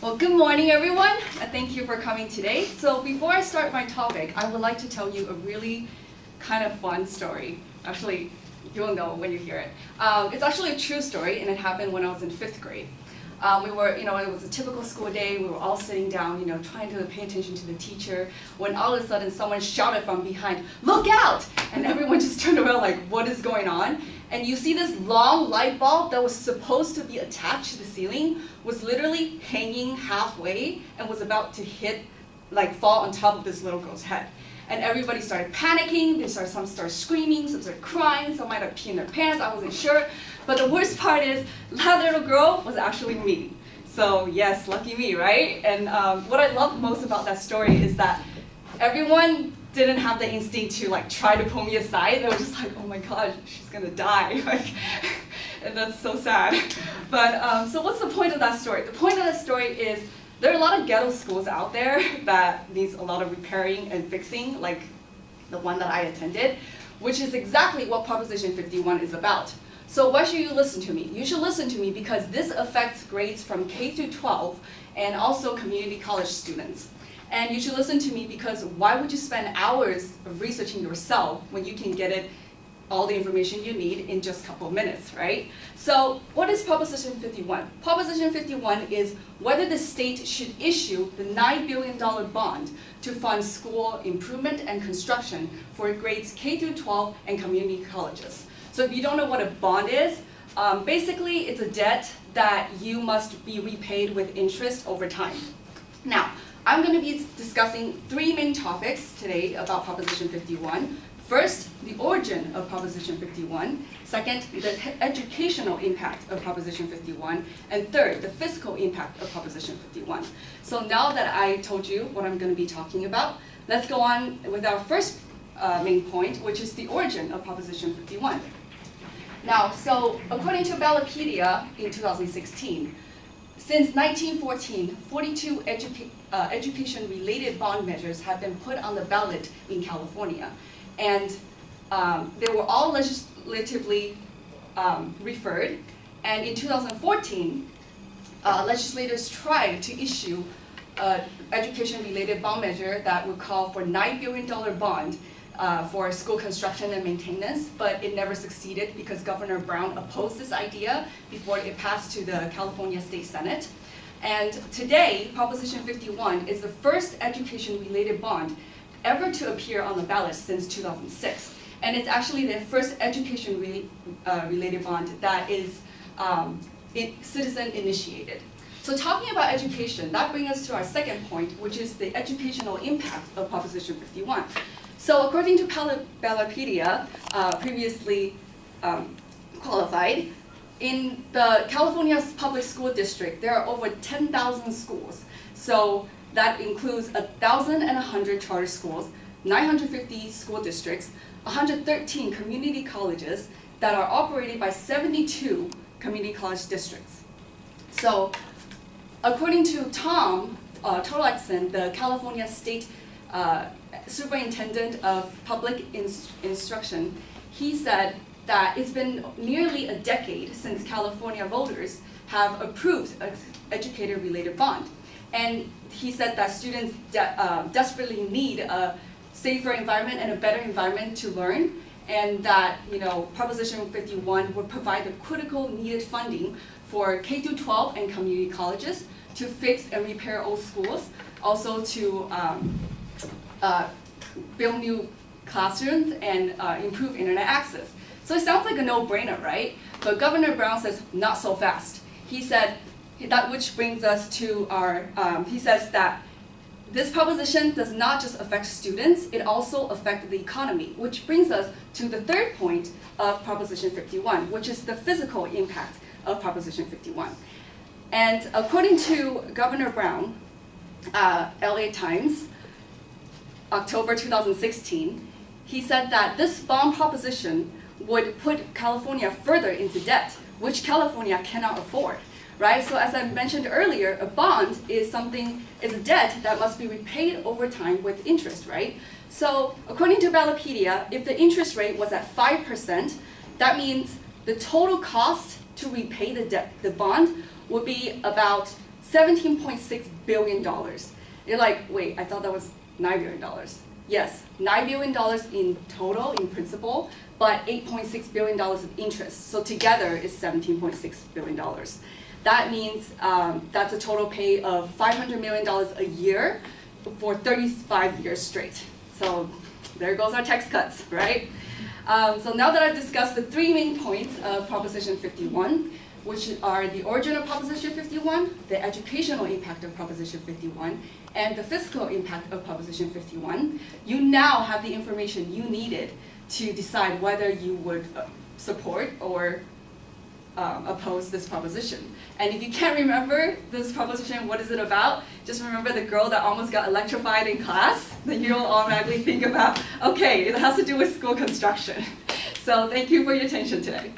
Well, good morning, everyone, and thank you for coming today. So before I start my topic, I would like to tell you a really kind of fun story. Actually, you'll know when you hear it. It's actually a true story, and it happened when I was in 5th grade. It was a typical school day. We were all sitting down, trying to pay attention to the teacher, when all of a sudden someone shouted from behind, "Look out!" And everyone just turned around like, what is going on? And you see this long light bulb that was supposed to be attached to the ceiling was literally hanging halfway and was about to fall on top of this little girl's head. And everybody started panicking, some started screaming, some started crying, some might have peed in their pants, I wasn't sure. But the worst part is, that little girl was actually me. So yes, lucky me, right? And what I love most about that story is that everyone didn't have the instinct to try to pull me aside. They were just like, oh my gosh, she's gonna die. And that's so sad. But so what's the point of that story? The point of that story is there are a lot of ghetto schools out there that needs a lot of repairing and fixing, like the one that I attended, which is exactly what Proposition 51 is about. So why should you listen to me? You should listen to me because this affects grades from K through 12 and also community college students. And you should listen to me because why would you spend hours of researching yourself when you can get all the information you need in just a couple of minutes, right? So what is Proposition 51? Proposition 51 is whether the state should issue the $9 billion bond to fund school improvement and construction for grades K through 12 and community colleges. So if you don't know what a bond is, basically it's a debt that you must be repaid with interest over time. Now, I'm going to be discussing 3 main topics today about Proposition 51. First, the origin of Proposition 51. Second, the educational impact of Proposition 51. And third, the fiscal impact of Proposition 51. So now that I told you what I'm going to be talking about, let's go on with our first main point, which is the origin of Proposition 51. Now, so according to Ballotpedia in 2016, since 1914, 42 education-related bond measures have been put on the ballot in California. And they were all legislatively referred. And in 2014, legislators tried to issue an education-related bond measure that would call for $9 billion bond for school construction and maintenance, but it never succeeded because Governor Brown opposed this idea before it passed to the California State Senate. And today, Proposition 51 is the first education-related bond ever to appear on the ballot since 2006. And it's actually the first education-related bond that is citizen-initiated. So talking about education, that brings us to our second point, which is the educational impact of Proposition 51. So according to Ballotpedia, previously qualified, in the California Public School District, there are over 10,000 schools. So that includes 1,100 charter schools, 950 school districts, 113 community colleges that are operated by 72 community college districts. So according to Tom Torlakson, the California State Superintendent of Public Instruction, he said that it's been nearly a decade since California voters have approved an educator-related bond. And he said that students desperately need a safer environment and a better environment to learn, and that Proposition 51 would provide the critical needed funding for K-12 and community colleges to fix and repair old schools, also to build new classrooms and improve internet access. So it sounds like a no-brainer, right? But Governor Brown says not so fast. He said that, which brings us to our, he says that this proposition does not just affect students, it also affects the economy, which brings us to the third point of Proposition 51, which is the physical impact of Proposition 51. And according to Governor Brown, LA Times, October 2016, he said that this bond proposition would put California further into debt, which California cannot afford. Right? So as I mentioned earlier, a bond is a debt that must be repaid over time with interest, right? So according to Ballotpedia, if the interest rate was at 5%, that means the total cost to repay the bond would be about $17.6 billion. You're like, wait, I thought that was $9 billion. Yes, $9 billion in total, in principle, but $8.6 billion of interest. So together is $17.6 billion. That means that's a total pay of $500 million a year for 35 years straight. So there goes our tax cuts, right? So now that I've discussed the three main points of Proposition 51, which are the origin of Proposition 51, the educational impact of Proposition 51, and the fiscal impact of Proposition 51, you now have the information you needed to decide whether you would support or oppose this proposition. And if you can't remember this proposition, what is it about? Just remember the girl that almost got electrified in class. Then you'll automatically think about, okay, it has to do with school construction. So thank you for your attention today.